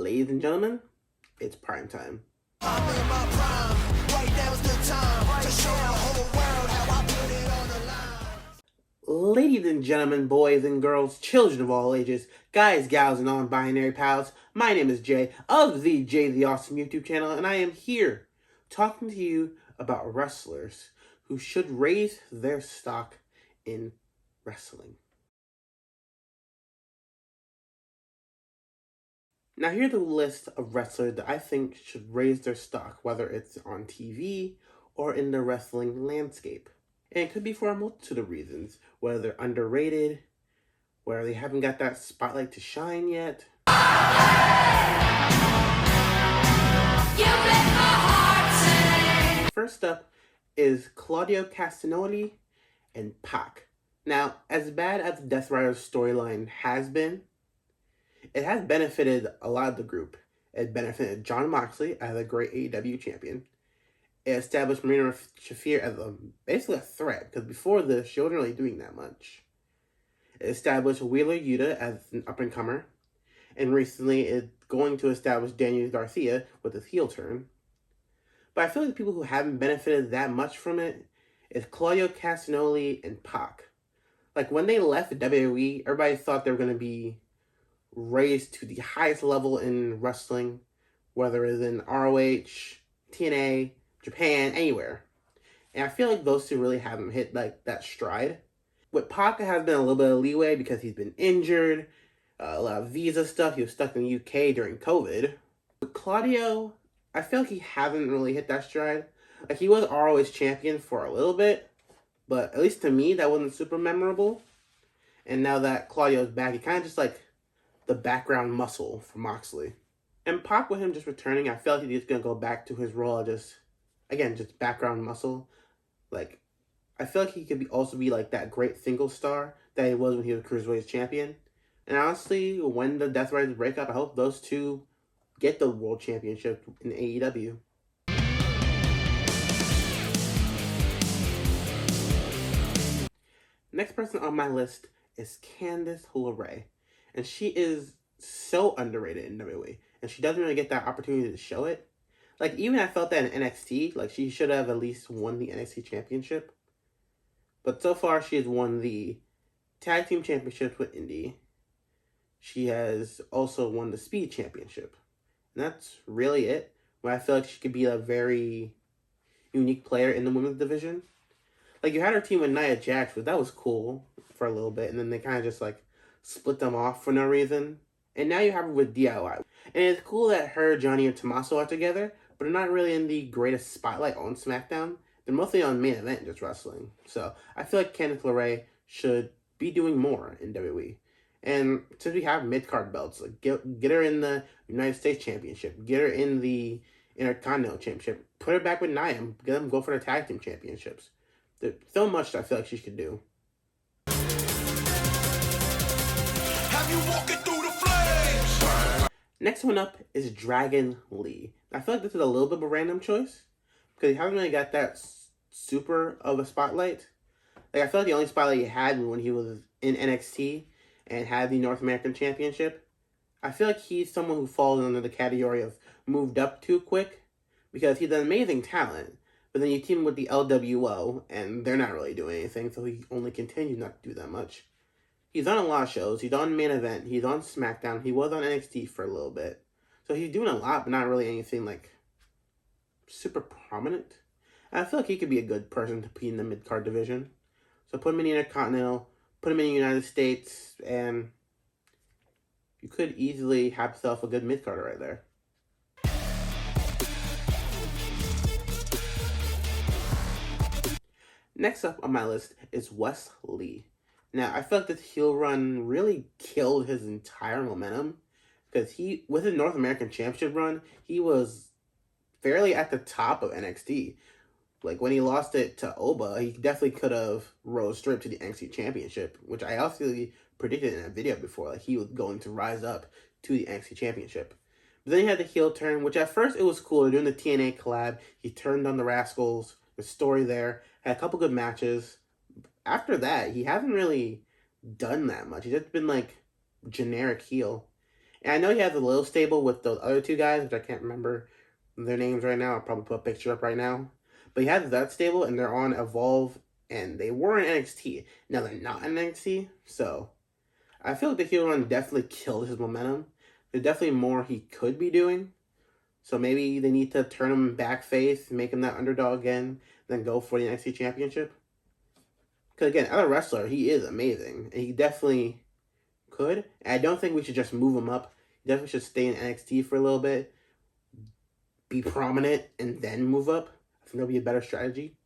Ladies and gentlemen, it's prime time. I'm in my prime, right now's the time to show the whole world how I put it on the line. Ladies and gentlemen, boys and girls, children of all ages, guys, gals, and non-binary pals, my name is Jay of the Jay the Awesome YouTube channel, and I am here talking to you about wrestlers who should raise their stock in wrestling. Now, here's a list of wrestlers that I think should raise their stock, whether it's on TV or in the wrestling landscape. And it could be for a multitude of reasons, whether they're underrated, whether they haven't got that spotlight to shine yet. First up is Claudio Castagnoli and Pac. Now, as bad as the Death Riders storyline has been, it has benefited a lot of the group. It benefited Jon Moxley as a great AEW champion. It established Marina Shafir as basically a threat, because before this, she wasn't really doing that much. It established Wheeler Yuta as an up-and-comer, and recently it's going to establish Daniel Garcia with his heel turn. But I feel like the people who haven't benefited that much from it is Claudio Castagnoli and Pac. Like, when they left WWE, everybody thought they were going to be raised to the highest level in wrestling, whether it's in ROH, TNA, Japan, anywhere. And I feel like those two really haven't hit like that stride. With Pac, has been a little bit of leeway because he's been injured, a lot of visa stuff. He was stuck in the UK during COVID. With Claudio, I feel like he hasn't really hit that stride. Like, he was ROH champion for a little bit, but at least to me, that wasn't super memorable. And now that Claudio's back, he kind of just like the background muscle for Moxley. And Pac, with him just returning, I feel like he's going to go back to his role of just background muscle. Like, I feel like he could also be like that great single star that he was when he was Cruiserweight champion. And honestly, when the Death Riders break up, I hope those two get the World Championship in AEW. Next person on my list is Candice LeRae. And she is so underrated in WWE. And she doesn't really get that opportunity to show it. Like, even I felt that in NXT, like, she should have at least won the NXT championship. But so far, she has won the Tag Team Championships with Indy. She has also won the Speed Championship. And that's really it. But I feel like she could be a very unique player in the women's division. Like, you had her team with Nia Jax, but that was cool for a little bit. And then they kind of just, like, split them off for no reason. And now you have her with DIY. And it's cool that her, Johnny, and Tommaso are together, but they're not really in the greatest spotlight on SmackDown. They're mostly on main event, just wrestling. So I feel like Candice LeRae should be doing more in WWE. And since we have mid-card belts, like get her in the United States Championship, get her in the Intercontinental Championship, put her back with Nia, and get them go for the Tag Team Championships. There's so much I feel like she could do. Next one up is Dragon Lee. I feel like this is a little bit of a random choice because he hasn't really got that super of a spotlight. Like, I feel like the only spotlight he had when he was in NXT and had the North American Championship. I feel like he's someone who falls under the category of moved up too quick because he's an amazing talent. But then you team him with the LWO and they're not really doing anything, so he only continues not to do that much. He's on a lot of shows. He's on Main Event. He's on SmackDown. He was on NXT for a little bit. So he's doing a lot, but not really anything, like, super prominent. And I feel like he could be a good person to be in the mid-card division. So put him in the Intercontinental, put him in the United States, and you could easily have yourself a good mid-carder right there. Next up on my list is Wes Lee. Now, I feel like this heel run really killed his entire momentum because with his North American Championship run, he was fairly at the top of NXT. Like, when he lost it to Oba, he definitely could have rose straight to the NXT Championship, which I also predicted in a video before. Like, he was going to rise up to the NXT Championship. But then he had the heel turn, which at first it was cool. During the TNA collab, he turned on the Rascals. The story there. Had a couple good matches. After that, he hasn't really done that much. He's just been, like, generic heel. And I know he has a little stable with those other two guys, which I can't remember their names right now. I'll probably put a picture up right now. But he has that stable, and they're on Evolve, and they were in NXT. Now they're not in NXT, so I feel like the heel run definitely killed his momentum. There's definitely more he could be doing. So maybe they need to turn him back face, make him that underdog again, then go for the NXT Championship. Because again, as a wrestler, he is amazing. And he definitely could. And I don't think we should just move him up. He definitely should stay in NXT for a little bit, be prominent, and then move up. I think that'll be a better strategy.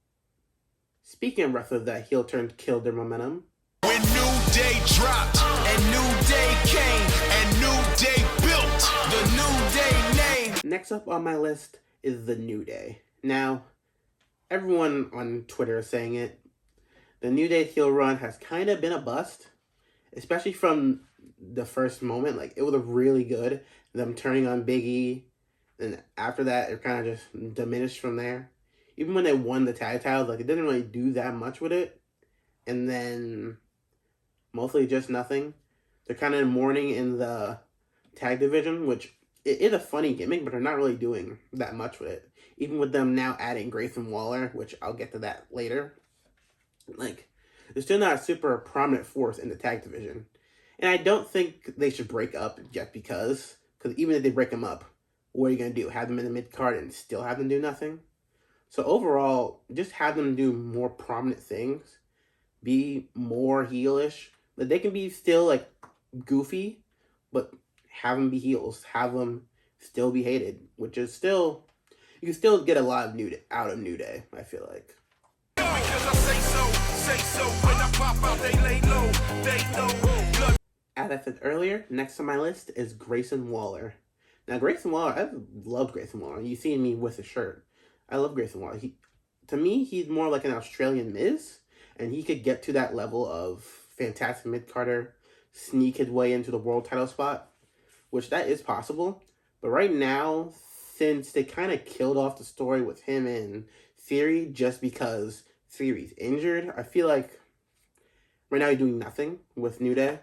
Speaking of wrestlers that heel turn killed their momentum. When New Day dropped, and New Day came, and New Day built the New Day name. Next up on my list is the New Day. Now, everyone on Twitter is saying it. The New Day heel run has kind of been a bust, especially from the first moment. Like, it was really good. Them turning on Big E, and after that, it kind of just diminished from there. Even when they won the tag titles, like, it didn't really do that much with it. And then, mostly just nothing. They're kind of mourning in the tag division, which it is a funny gimmick, but they're not really doing that much with it. Even with them now adding Grayson Waller, which I'll get to that later. Like, they're still not a super prominent force in the tag division. And I don't think they should break up just because even if they break them up, what are you going to do? Have them in the mid card and still have them do nothing? So overall, just have them do more prominent things, be more heelish. But they can be still like goofy, but have them be heels, have them still be hated, which is still, you can still get a lot of out of New Day, I feel like. Because I say so, when I pop out, they lay low, they know. As I said earlier, next on my list is Grayson Waller. Now, Grayson Waller, I've loved Grayson Waller. You see me with his shirt. I love Grayson Waller. To me, he's more like an Australian Miz, and he could get to that level of fantastic mid-carder, sneak his way into the world title spot, which that is possible. But right now, since they kind of killed off the story with him and Theory just because Theory's injured, I feel like right now he's doing nothing with New Day.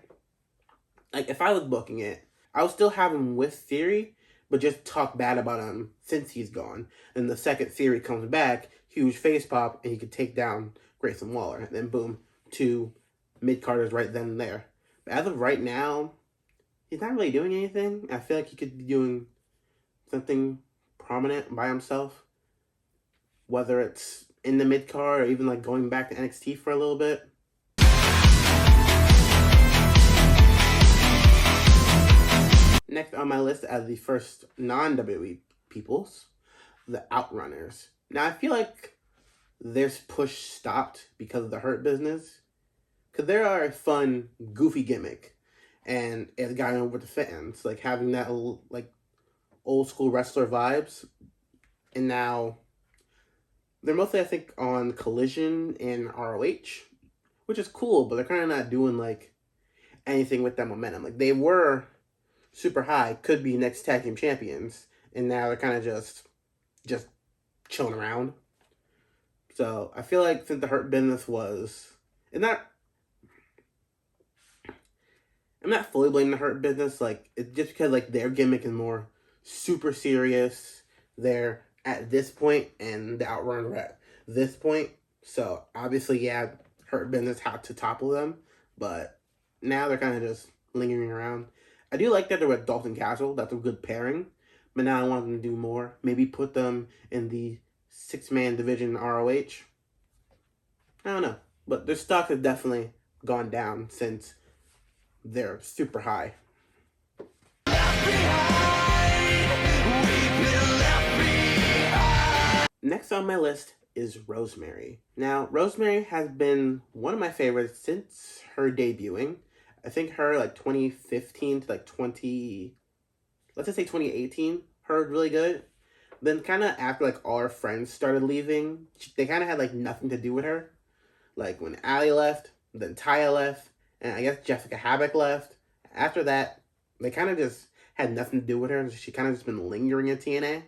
Like, if I was booking it, I would still have him with Theory, but just talk bad about him since he's gone. And the second Theory comes back, huge face pop, and he could take down Grayson Waller. And then boom, 2 mid-carders right then and there. But as of right now, he's not really doing anything. I feel like he could be doing something prominent by himself. Whether it's in the mid-card or even like going back to NXT for a little bit. Next on my list as the first non-WWE peoples, the Outrunners. Now I feel like this push stopped because of the Hurt Business. Because they are a fun, goofy gimmick. And it's gotten over the fans. Like having that like old school wrestler vibes. And now they're mostly, I think, on Collision and ROH. Which is cool, but they're kind of not doing like anything with that momentum. Like they were super high, could be next tag team champions, and now they're kind of just chilling around. So I feel like since the Hurt Business was, I'm not fully blaming the Hurt Business. Like it's just because like their gimmick is more super serious. They're at this point, and the Outrunner at this point. So obviously, yeah, Hurt Business had to topple them, but now they're kind of just lingering around. I do like that they're with Dalton Castle. That's a good pairing. But now I want them to do more. Maybe put them in the 6-man division ROH. I don't know. But their stock has definitely gone down since they're super high. Next on my list is Rosemary. Now, Rosemary has been one of my favorites since her debuting. I think her like 2015 to like let's just say 2018, her really good. Then kind of after like all her friends started leaving, they kind of had like nothing to do with her. Like when Allie left, then Taya left, and I guess Jessica Havoc left. After that, they kind of just had nothing to do with her. She kind of just been lingering in TNA.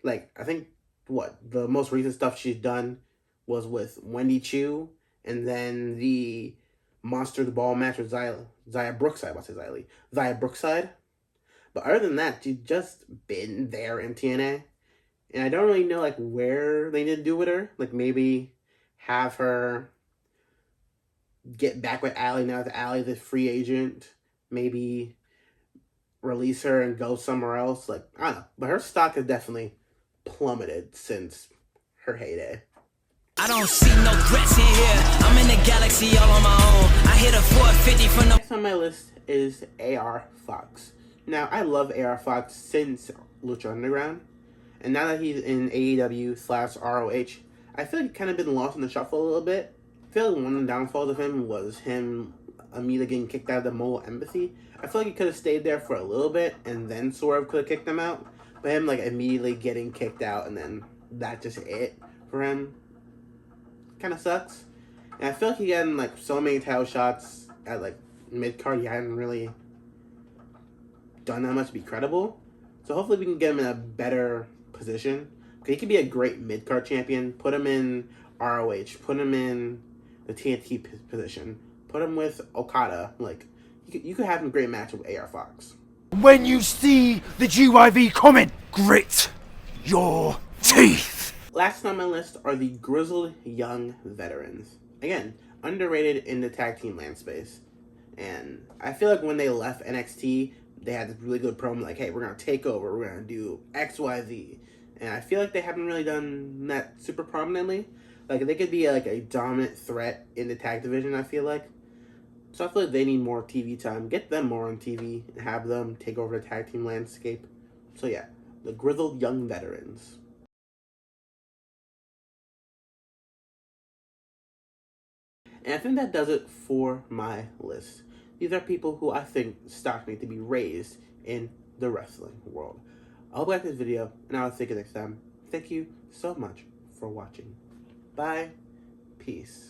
Like I think the most recent stuff she's done was with Wendy Chu, and then the Monster the Ball match with Zaya Brookside. Zaya Brookside. But other than that, she's just been there in TNA. And I don't really know like where they need to do with her. Like maybe have her get back with Allie now that Allie's the free agent. Maybe release her and go somewhere else. Like, I don't know. But her stock has definitely plummeted since her heyday. I don't see no threats in here. I'm in the galaxy all on my own. I hit a 450 from the... Next on my list is AR Fox. Now, I love AR Fox since Lucha Underground. And now that he's in AEW/ROH, I feel like he's kind of been lost in the shuffle a little bit. I feel like one of the downfalls of him was him immediately getting kicked out of the Mole Embassy. I feel like he could have stayed there for a little bit, and then Swerve could have kicked him out. But him, like, immediately getting kicked out, and then that's just it for him. Kind of sucks. And I feel like he got in, like, so many title shots at, like, mid-card. He hadn't really done that much to be credible. So hopefully we can get him in a better position. He could be a great mid-card champion. Put him in ROH. Put him in the TNT position. Put him with Okada. Like, you could have a great match with AR Fox. When you see the GYV comment, grit your teeth. Last on my list are the grizzled young veterans. Again, underrated in the tag team land space. And I feel like when they left NXT, they had this really good promo like, hey, we're going to take over. We're going to do XYZ. And I feel like they haven't really done that super prominently. Like, they could be like a dominant threat in the tag division, I feel like. So I feel like they need more TV time. Get them more on TV and have them take over the tag team landscape. So yeah, the grizzled young veterans. And I think that does it for my list. These are people who I think stock need to be raised in the wrestling world. I hope you liked this video, and I'll see you next time. Thank you so much for watching. Bye. Peace.